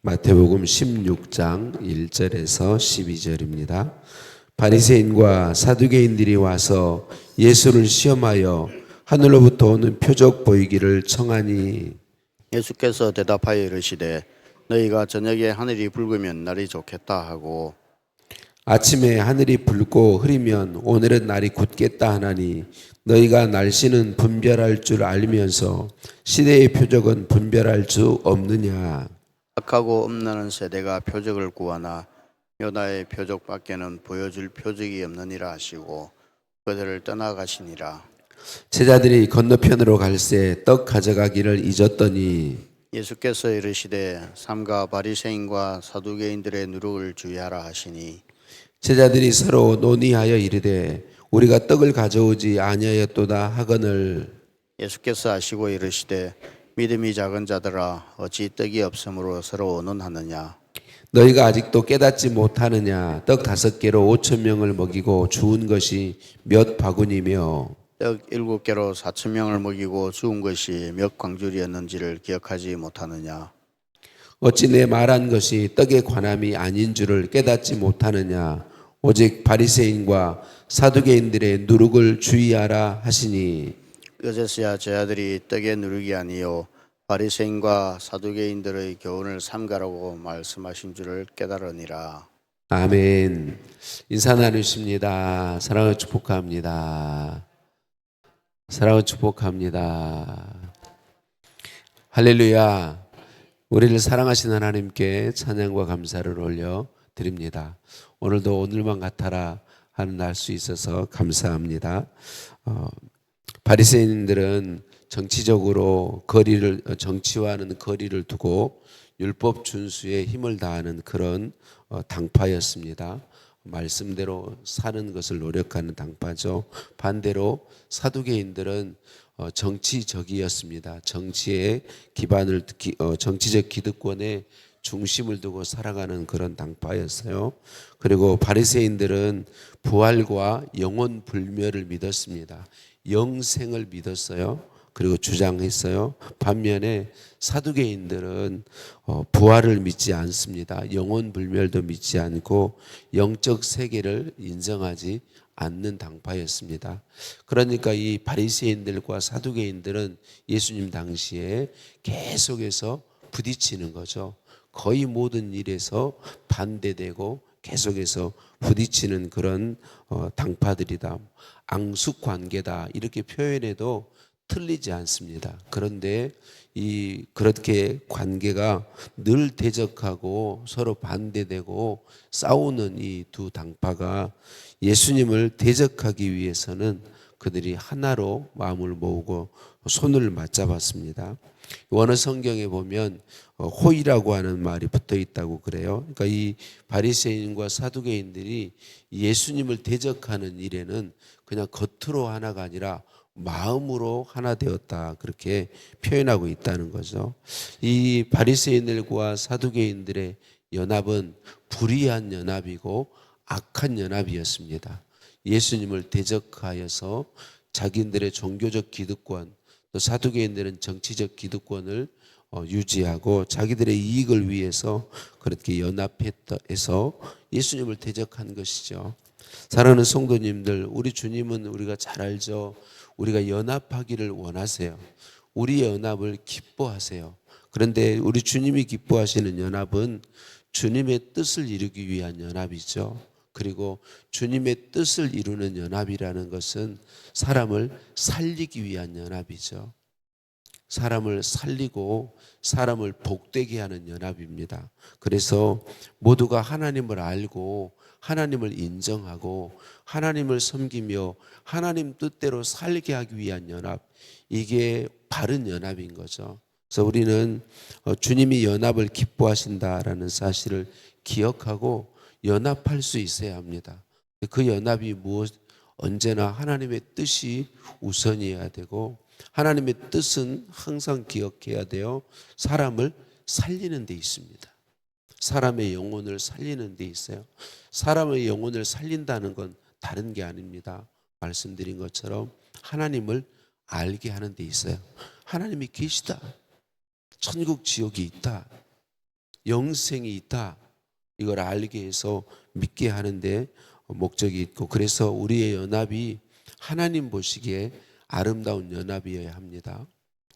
마태복음 16장 1절에서 12절입니다. 바리새인과 사두개인들이 와서 예수를 시험하여 하늘로부터 오는 표적 보이기를 청하니 예수께서 대답하여 이르시되 너희가 저녁에 하늘이 붉으면 날이 좋겠다 하고 아침에 하늘이 붉고 흐리면 오늘은 날이 굳겠다 하나니 너희가 날씨는 분별할 줄 알면서 시대의 표적은 분별할 수 없느냐. 악하고 엄나는 세대가 표적을 구하나 요나의 표적밖에는 보여줄 표적이 없느니라 하시고 그들을 떠나가시니라. 제자들이 건너편으로 갈새 떡 가져가기를 잊었더니 예수께서 이르시되 삼가 바리새인과 사두개인들의 누룩을 주의하라 하시니 제자들이 서로 논의하여 이르되 우리가 떡을 가져오지 아니하였도다 하거늘 예수께서 하시고 이르시되 믿음이 작은 자들아 어찌 떡이 없으므로 서로 논하느냐. 너희가 아직도 깨닫지 못하느냐. 떡 5개로 5천 명을 먹이고 주운 것이 몇 바구니며 떡 7개로 4천 명을 먹이고 주운 것이 몇 광줄이었는지를 기억하지 못하느냐. 어찌 내 말한 것이 떡의 관함이 아닌 줄을 깨닫지 못하느냐. 오직 바리새인과 사두개인들의 누룩을 주의하라 하시니 어제서야 제 아들이 떡의 누룩이 아니요 바리새인과 사두개인들의 교훈을 삼가라고 말씀하신 줄을 깨달으니라. 아멘. 인사 나누십니다. 사랑을 축복합니다. 사랑을 축복합니다. 할렐루야. 우리를 사랑하시는 하나님께 찬양과 감사를 올려 드립니다. 오늘도 오늘만 같아라 하는 날 수 있어서 감사합니다. 바리새인들은 정치적으로 정치와는 거리를 두고 율법 준수에 힘을 다하는 그런 당파였습니다. 말씀대로 사는 것을 노력하는 당파죠. 반대로 사두개인들은 정치적이었습니다. 정치의 기반을 정치적 기득권에 중심을 두고 살아가는 그런 당파였어요. 그리고 바리새인들은 부활과 영원 불멸을 믿었습니다. 영생을 믿었어요. 그리고 주장했어요. 반면에 사두개인들은 부활을 믿지 않습니다. 영원 불멸도 믿지 않고 영적 세계를 인정하지 않는 당파였습니다. 그러니까 이 바리새인들과 사두개인들은 예수님 당시에 계속해서 부딪히는 거죠. 거의 모든 일에서 반대되고 계속해서 부딪히는 그런 당파들이다. 앙숙관계다 이렇게 표현해도 틀리지 않습니다. 그런데 그렇게 관계가 늘 대적하고 서로 반대되고 싸우는 이 두 당파가 예수님을 대적하기 위해서는 그들이 하나로 마음을 모으고 손을 맞잡았습니다. 원어 성경에 보면 호의라고 하는 말이 붙어 있다고 그래요. 그러니까 이 바리새인과 사두개인들이 예수님을 대적하는 일에는 그냥 겉으로 하나가 아니라 마음으로 하나 되었다 그렇게 표현하고 있다는 거죠. 이 바리새인들과 사두개인들의 연합은 불의한 연합이고 악한 연합이었습니다. 예수님을 대적하여서 자기들의 종교적 기득권, 또 사두개인들은 정치적 기득권을 유지하고 자기들의 이익을 위해서 그렇게 연합해서 예수님을 대적한 것이죠. 사랑하는 성도님들, 우리 주님은 우리가 잘 알죠. 우리가 연합하기를 원하세요. 우리의 연합을 기뻐하세요. 그런데 우리 주님이 기뻐하시는 연합은 주님의 뜻을 이루기 위한 연합이죠. 그리고 주님의 뜻을 이루는 연합이라는 것은 사람을 살리기 위한 연합이죠. 사람을 살리고 사람을 복되게 하는 연합입니다. 그래서 모두가 하나님을 알고 하나님을 인정하고 하나님을 섬기며 하나님 뜻대로 살게 하기 위한 연합, 이게 바른 연합인 거죠. 그래서 우리는 주님이 연합을 기뻐하신다라는 사실을 기억하고 연합할 수 있어야 합니다. 그 연합이 언제나 하나님의 뜻이 우선이어야 되고 하나님의 뜻은 항상 기억해야 돼요. 사람을 살리는 데 있습니다. 사람의 영혼을 살리는 데 있어요. 사람의 영혼을 살린다는 건 다른 게 아닙니다. 말씀드린 것처럼 하나님을 알게 하는 데 있어요. 하나님이 계시다. 천국 지옥이 있다. 영생이 있다. 이걸 알게 해서 믿게 하는데 목적이 있고, 그래서 우리의 연합이 하나님 보시기에 아름다운 연합이어야 합니다.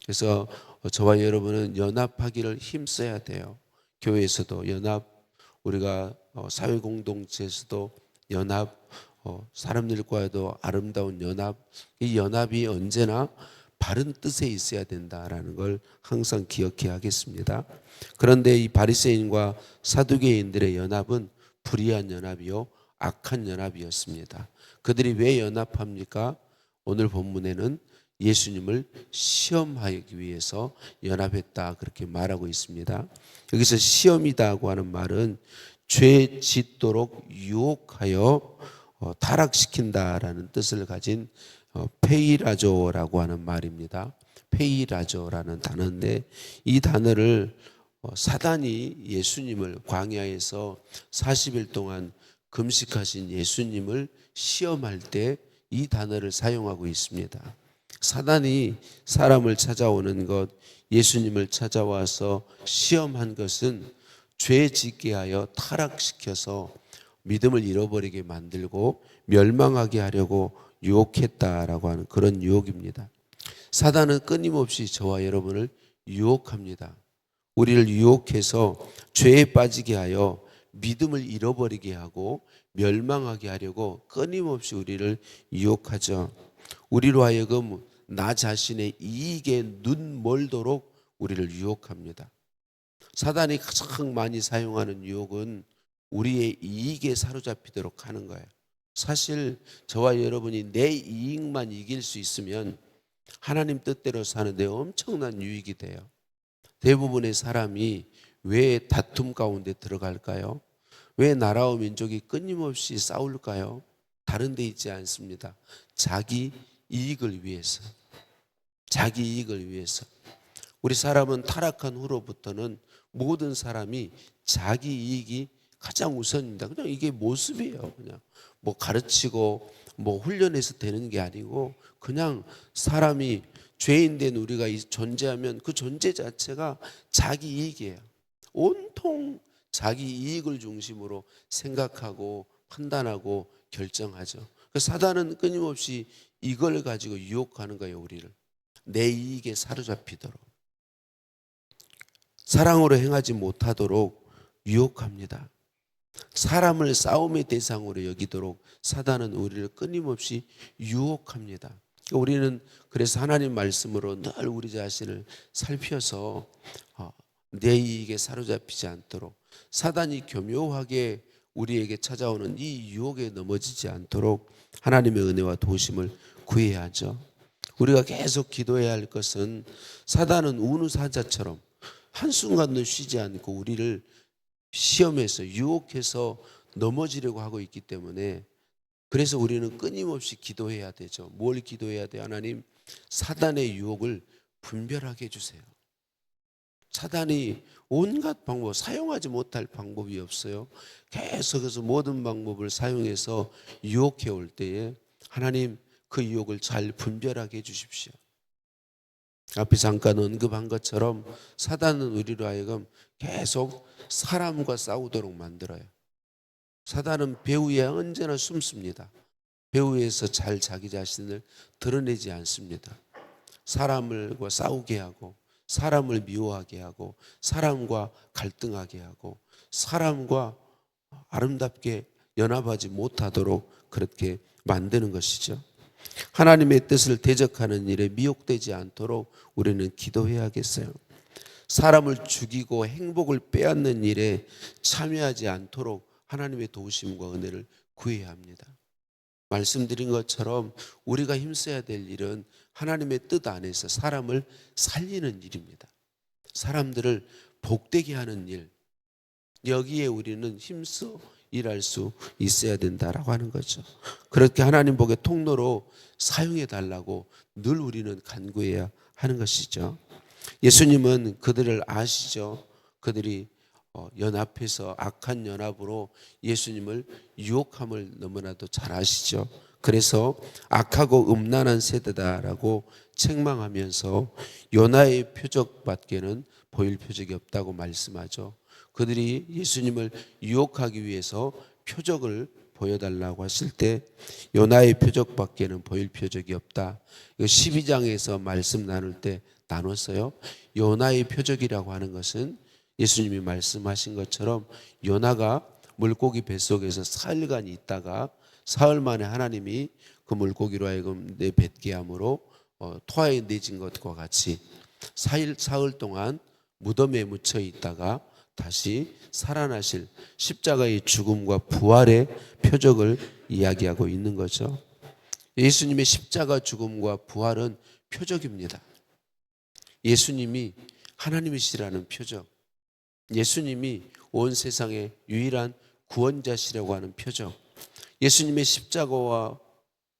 그래서 저와 여러분은 연합하기를 힘써야 돼요. 교회에서도 연합, 우리가 사회 공동체에서도 연합, 사람들과도 아름다운 연합. 이 연합이 언제나 바른 뜻에 있어야 된다라는 걸 항상 기억해야 하겠습니다. 그런데 이 바리새인과 사두개인들의 연합은 불의한 연합이요 악한 연합이었습니다. 그들이 왜 연합합니까? 오늘 본문에는 예수님을 시험하기 위해서 연합했다 그렇게 말하고 있습니다. 여기서 시험이다고 하는 말은 죄 짓도록 유혹하여 타락시킨다라는 뜻을 가진 페이라조라고 하는 말입니다. 페이라조라는 단어인데, 이 단어를 사단이 예수님을 광야에서 40일 동안 금식하신 예수님을 시험할 때 이 단어를 사용하고 있습니다. 사단이 사람을 찾아오는 것, 예수님을 찾아와서 시험한 것은 죄 짓게 하여 타락시켜서 믿음을 잃어버리게 만들고 멸망하게 하려고 유혹했다라고 하는 그런 유혹입니다. 사단은 끊임없이 저와 여러분을 유혹합니다. 우리를 유혹해서 죄에 빠지게 하여 믿음을 잃어버리게 하고 멸망하게 하려고 끊임없이 우리를 유혹하죠. 우리로 하여금 나 자신의 이익에 눈 멀도록 우리를 유혹합니다. 사단이 가장 많이 사용하는 유혹은 우리의 이익에 사로잡히도록 하는 거예요. 사실 저와 여러분이 내 이익만 이길 수 있으면 하나님 뜻대로 사는데 엄청난 유익이 돼요. 대부분의 사람이 왜 다툼 가운데 들어갈까요? 왜 나라와 민족이 끊임없이 싸울까요? 다른 데 있지 않습니다. 자기 이익을 위해서. 자기 이익을 위해서. 우리 사람은 타락한 후로부터는 모든 사람이 자기 이익이 가장 우선입니다. 그냥 이게 모습이에요. 그냥 뭐 가르치고 뭐 훈련해서 되는 게 아니고, 그냥 사람이 죄인 된 우리가 존재하면 그 존재 자체가 자기 이익이에요. 온통 자기 이익을 중심으로 생각하고 판단하고 결정하죠. 사단은 끊임없이 이걸 가지고 유혹하는 거예요. 우리를 내 이익에 사로잡히도록, 사랑으로 행하지 못하도록 유혹합니다. 사람을 싸움의 대상으로 여기도록 사단은 우리를 끊임없이 유혹합니다. 우리는 그래서 하나님 말씀으로 늘 우리 자신을 살펴서 내 이익에 사로잡히지 않도록, 사단이 교묘하게 우리에게 찾아오는 이 유혹에 넘어지지 않도록 하나님의 은혜와 도우심을 구해야 하죠. 우리가 계속 기도해야 할 것은, 사단은 우는 사자처럼 한순간도 쉬지 않고 우리를 시험해서 유혹해서 넘어지려고 하고 있기 때문에, 그래서 우리는 끊임없이 기도해야 되죠. 뭘 기도해야 돼요? 하나님, 사단의 유혹을 분별하게 해주세요. 사단이 온갖 방법, 사용하지 못할 방법이 없어요. 계속해서 모든 방법을 사용해서 유혹해 올 때에 하나님, 그 유혹을 잘 분별하게 해주십시오. 앞에 잠깐 언급한 것처럼 사단은 우리로 하여금 계속 사람과 싸우도록 만들어요. 사단은 배후에 언제나 숨습니다. 배후에서 잘 자기 자신을 드러내지 않습니다. 사람과 싸우게 하고, 사람을 미워하게 하고, 사람과 갈등하게 하고, 사람과 아름답게 연합하지 못하도록 그렇게 만드는 것이죠. 하나님의 뜻을 대적하는 일에 미혹되지 않도록 우리는 기도해야겠어요. 사람을 죽이고 행복을 빼앗는 일에 참여하지 않도록 하나님의 도우심과 은혜를 구해야 합니다. 말씀드린 것처럼 우리가 힘써야 될 일은 하나님의 뜻 안에서 사람을 살리는 일입니다. 사람들을 복되게 하는 일, 여기에 우리는 힘써 일할 수 있어야 된다라고 하는 거죠. 그렇게 하나님 복의 통로로 사용해 달라고 늘 우리는 간구해야 하는 것이죠. 예수님은 그들을 아시죠. 그들이 연합해서 악한 연합으로 예수님을 유혹함을 너무나도 잘 아시죠. 그래서 악하고 음란한 세대다라고 책망하면서 요나의 표적밖에는 보일 표적이 없다고 말씀하죠. 그들이 예수님을 유혹하기 위해서 표적을 보여달라고 하실 때 요나의 표적밖에는 보일 표적이 없다. 이거 12장에서 말씀 나눌 때 나눴어요. 요나의 표적이라고 하는 것은 예수님이 말씀하신 것처럼 요나가 물고기 뱃속에서 사흘간 있다가 사흘 만에 하나님이 그 물고기로 하여금 내뱉게 함으로 토하에 내진 것과 같이 사흘 동안 무덤에 묻혀 있다가 다시 살아나실 십자가의 죽음과 부활의 표적을 이야기하고 있는 거죠. 예수님의 십자가 죽음과 부활은 표적입니다. 예수님이 하나님이시라는 표적, 예수님이 온 세상의 유일한 구원자시라고 하는 표적, 예수님의 십자가와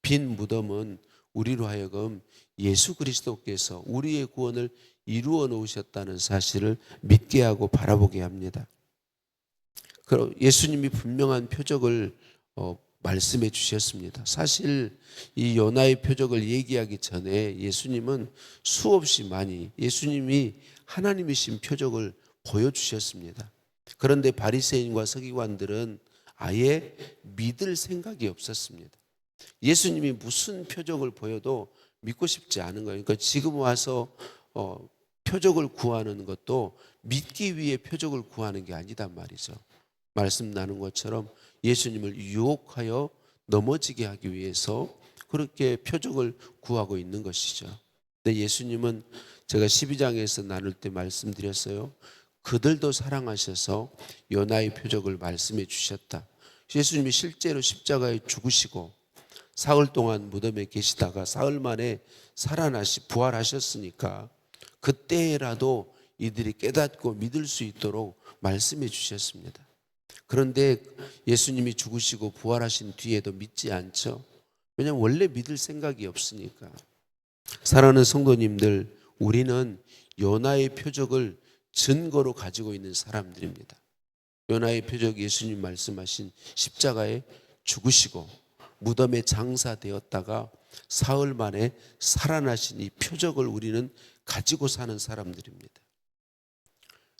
빈 무덤은 우리로 하여금 예수 그리스도께서 우리의 구원을 이루어 놓으셨다는 사실을 믿게 하고 바라보게 합니다. 예수님이 분명한 표적을 말씀해 주셨습니다. 사실 이 요나의 표적을 얘기하기 전에 예수님은 수없이 많이 예수님이 하나님이신 표적을 보여주셨습니다. 그런데 바리새인과 서기관들은 아예 믿을 생각이 없었습니다. 예수님이 무슨 표적을 보여도 믿고 싶지 않은 거예요. 그러니까 지금 와서 표적을 구하는 것도 믿기 위해 표적을 구하는 게 아니단 말이죠. 말씀 나눈 것처럼 예수님을 유혹하여 넘어지게 하기 위해서 그렇게 표적을 구하고 있는 것이죠. 근데 예수님은 제가 12장에서 나눌 때 말씀드렸어요. 그들도 사랑하셔서 요나의 표적을 말씀해 주셨다. 예수님이 실제로 십자가에 죽으시고 사흘 동안 무덤에 계시다가 사흘 만에 살아나시 부활하셨으니까 그때라도 이들이 깨닫고 믿을 수 있도록 말씀해 주셨습니다. 그런데 예수님이 죽으시고 부활하신 뒤에도 믿지 않죠. 왜냐하면 원래 믿을 생각이 없으니까. 사랑하는 성도님들, 우리는 요나의 표적을 증거로 가지고 있는 사람들입니다. 요나의 표적, 예수님 말씀하신 십자가에 죽으시고 무덤에 장사되었다가 사흘 만에 살아나신 이 표적을 우리는 가지고 사는 사람들입니다.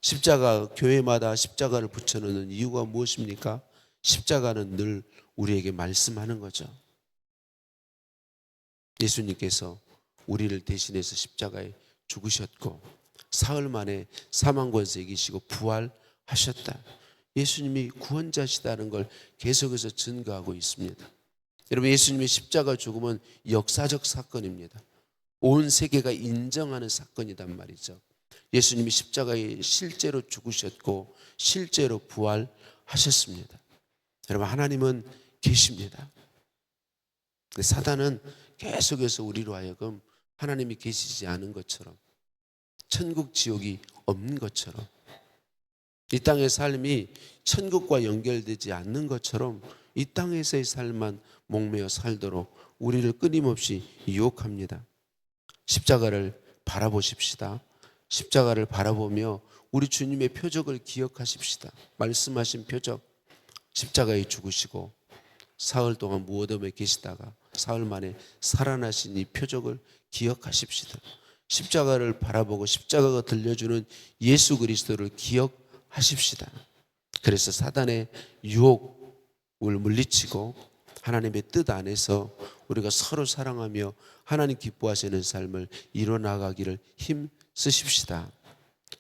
십자가, 교회마다 십자가를 붙여놓는 이유가 무엇입니까? 십자가는 늘 우리에게 말씀하는 거죠. 예수님께서 우리를 대신해서 십자가에 죽으셨고 사흘 만에 사망 권세에 이기시고 부활하셨다. 예수님이 구원자시다는 걸 계속해서 증거하고 있습니다. 여러분, 예수님의 십자가 죽음은 역사적 사건입니다. 온 세계가 인정하는 사건이란 말이죠. 예수님이 십자가에 실제로 죽으셨고 실제로 부활하셨습니다. 여러분, 하나님은 계십니다. 사단은 계속해서 우리로 하여금 하나님이 계시지 않은 것처럼, 천국 지옥이 없는 것처럼, 이 땅의 삶이 천국과 연결되지 않는 것처럼 이 땅에서의 삶만 목매어 살도록 우리를 끊임없이 유혹합니다. 십자가를 바라보십시다. 십자가를 바라보며 우리 주님의 표적을 기억하십시다. 말씀하신 표적, 십자가에 죽으시고 사흘 동안 무덤에 계시다가 사흘 만에 살아나신 이 표적을 기억하십시다. 십자가를 바라보고 십자가가 들려주는 예수 그리스도를 기억하십시다. 그래서 사단의 유혹을 물리치고 하나님의 뜻 안에서 우리가 서로 사랑하며 하나님 기뻐하시는 삶을 이뤄나가기를 힘쓰십시다.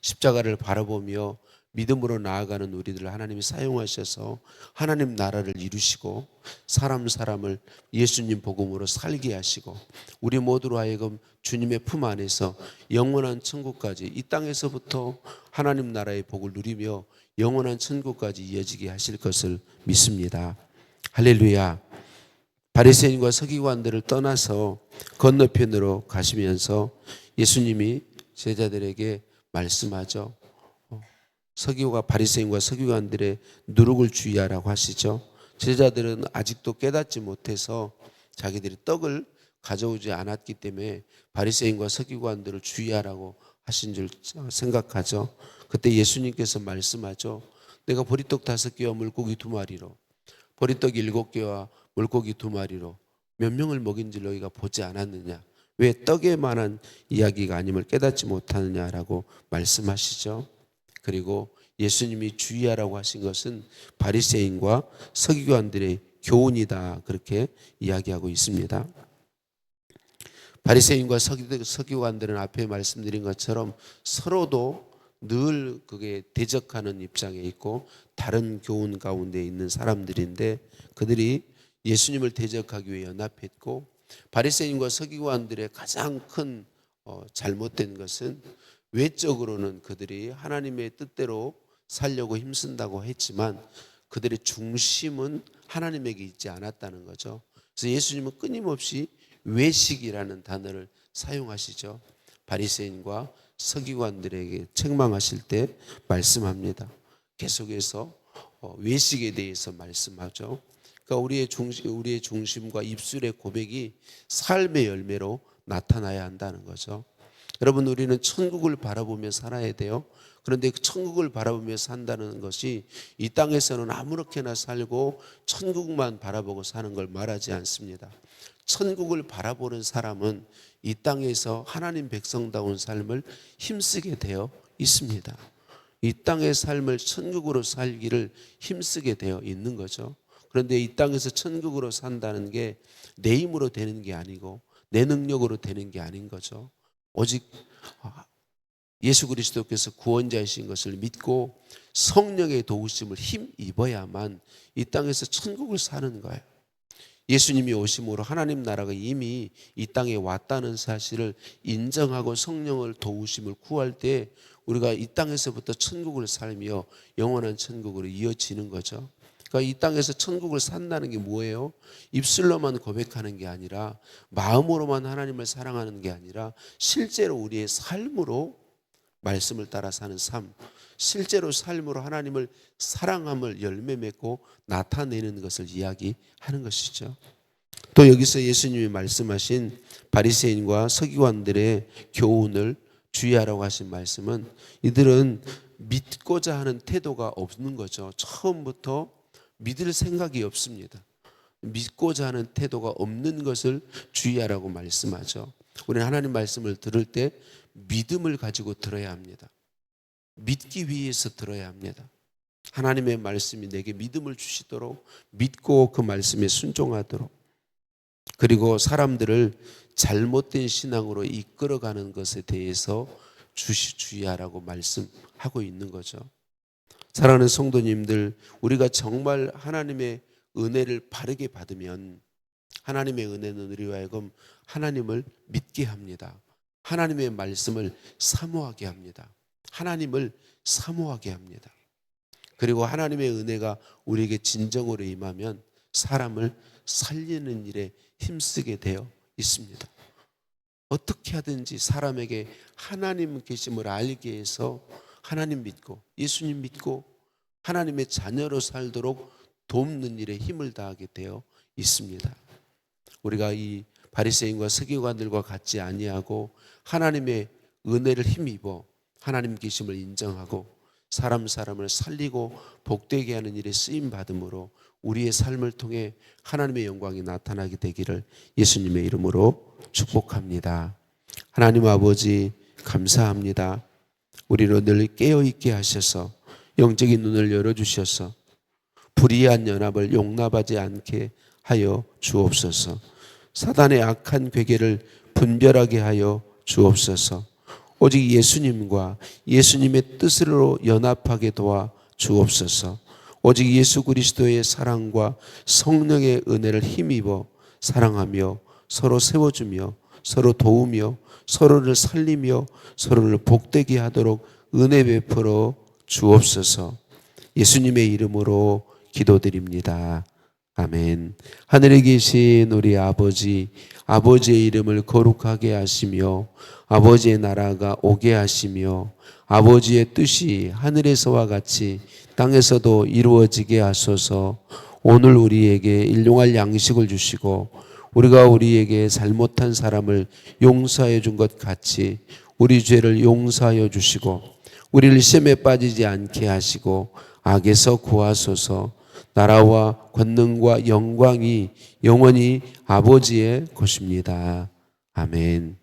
십자가를 바라보며 믿음으로 나아가는 우리들을 하나님이 사용하셔서 하나님 나라를 이루시고 사람을 예수님 복음으로 살게 하시고 우리 모두로 하여금 주님의 품 안에서 영원한 천국까지, 이 땅에서부터 하나님 나라의 복을 누리며 영원한 천국까지 이어지게 하실 것을 믿습니다. 할렐루야. 바리새인과 서기관들을 떠나서 건너편으로 가시면서 예수님이 제자들에게 말씀하죠. 바리새인과 서기관들의 누룩을 주의하라고 하시죠. 제자들은 아직도 깨닫지 못해서 자기들이 떡을 가져오지 않았기 때문에 바리새인과 서기관들을 주의하라고 하신 줄 생각하죠. 그때 예수님께서 말씀하죠. 내가 보리떡 5개와 물고기 2마리로, 보리떡 7개와 물고기 2마리로 몇 명을 먹인 줄 너희가 보지 않았느냐? 왜 떡에 만한 이야기가 아님을 깨닫지 못하느냐라고 말씀하시죠. 그리고 예수님이 주의하라고 하신 것은 바리새인과 서기관들의 교훈이다, 그렇게 이야기하고 있습니다. 바리새인과 서기관들은 앞에 말씀드린 것처럼 서로도 늘 그게 대적하는 입장에 있고 다른 교훈 가운데 있는 사람들인데, 그들이 예수님을 대적하기 위해 연합했고, 바리새인과 서기관들의 가장 큰 잘못된 것은 외적으로는 그들이 하나님의 뜻대로 살려고 힘쓴다고 했지만 그들의 중심은 하나님에게 있지 않았다는 거죠. 그래서 예수님은 끊임없이 외식이라는 단어를 사용하시죠. 바리새인과 서기관들에게 책망하실 때 말씀합니다. 계속해서 외식에 대해서 말씀하죠. 그러니까 우리의 중심과 입술의 고백이 삶의 열매로 나타나야 한다는 거죠. 여러분, 우리는 천국을 바라보며 살아야 돼요. 그런데 그 천국을 바라보며 산다는 것이 이 땅에서는 아무렇게나 살고 천국만 바라보고 사는 걸 말하지 않습니다. 천국을 바라보는 사람은 이 땅에서 하나님 백성다운 삶을 힘쓰게 되어 있습니다. 이 땅의 삶을 천국으로 살기를 힘쓰게 되어 있는 거죠. 그런데 이 땅에서 천국으로 산다는 게 내 힘으로 되는 게 아니고 내 능력으로 되는 게 아닌 거죠. 오직 예수 그리스도께서 구원자이신 것을 믿고 성령의 도우심을 힘입어야만 이 땅에서 천국을 사는 거예요. 예수님이 오심으로 하나님 나라가 이미 이 땅에 왔다는 사실을 인정하고 성령을 도우심을 구할 때 우리가 이 땅에서부터 천국을 살며 영원한 천국으로 이어지는 거죠. 그러니까 이 땅에서 천국을 산다는 게 뭐예요? 입술로만 고백하는 게 아니라, 마음으로만 하나님을 사랑하는 게 아니라 실제로 우리의 삶으로 말씀을 따라 사는 삶, 실제로 삶으로 하나님을 사랑함을 열매 맺고 나타내는 것을 이야기하는 것이죠. 또 여기서 예수님이 말씀하신 바리새인과 서기관들의 교훈을 주의하라고 하신 말씀은, 이들은 믿고자 하는 태도가 없는 거죠. 처음부터 믿을 생각이 없습니다. 믿고자 하는 태도가 없는 것을 주의하라고 말씀하죠. 우리는 하나님 말씀을 들을 때 믿음을 가지고 들어야 합니다. 믿기 위해서 들어야 합니다. 하나님의 말씀이 내게 믿음을 주시도록 믿고 그 말씀에 순종하도록, 그리고 사람들을 잘못된 신앙으로 이끌어가는 것에 대해서 주의하라고 말씀하고 있는 거죠. 사랑하는 성도님들, 우리가 정말 하나님의 은혜를 바르게 받으면 하나님의 은혜는 우리로 하여금 하나님을 믿게 합니다. 하나님의 말씀을 사모하게 합니다. 하나님을 사모하게 합니다. 그리고 하나님의 은혜가 우리에게 진정으로 임하면 사람을 살리는 일에 힘쓰게 되어 있습니다. 어떻게 하든지 사람에게 하나님 계심을 알게 해서 하나님 믿고 예수님 믿고 하나님의 자녀로 살도록 돕는 일에 힘을 다하게 되어 있습니다. 우리가 이 바리새인과 서기관들과 같지 아니하고 하나님의 은혜를 힘입어 하나님 계심을 인정하고 사람을 살리고 복되게 하는 일에 쓰임 받음으로 우리의 삶을 통해 하나님의 영광이 나타나게 되기를 예수님의 이름으로 축복합니다. 하나님 아버지, 감사합니다. 우리로 늘 깨어있게 하셔서 영적인 눈을 열어주셔서 불의한 연합을 용납하지 않게 하여 주옵소서. 사단의 악한 괴계를 분별하게 하여 주옵소서. 오직 예수님과 예수님의 뜻으로 연합하게 도와 주옵소서. 오직 예수 그리스도의 사랑과 성령의 은혜를 힘입어 사랑하며 서로 세워주며 서로 도우며 서로를 살리며 서로를 복되게 하도록 은혜 베풀어 주옵소서. 예수님의 이름으로 기도드립니다. 아멘. 하늘에 계신 우리 아버지, 아버지의 이름을 거룩하게 하시며 아버지의 나라가 오게 하시며 아버지의 뜻이 하늘에서와 같이 땅에서도 이루어지게 하소서. 오늘 우리에게 일용할 양식을 주시고 우리가 우리에게 잘못한 사람을 용서해 준 것 같이 우리 죄를 용서하여 주시고 우리를 시험에 빠지지 않게 하시고 악에서 구하소서. 나라와 권능과 영광이 영원히 아버지의 것입니다. 아멘.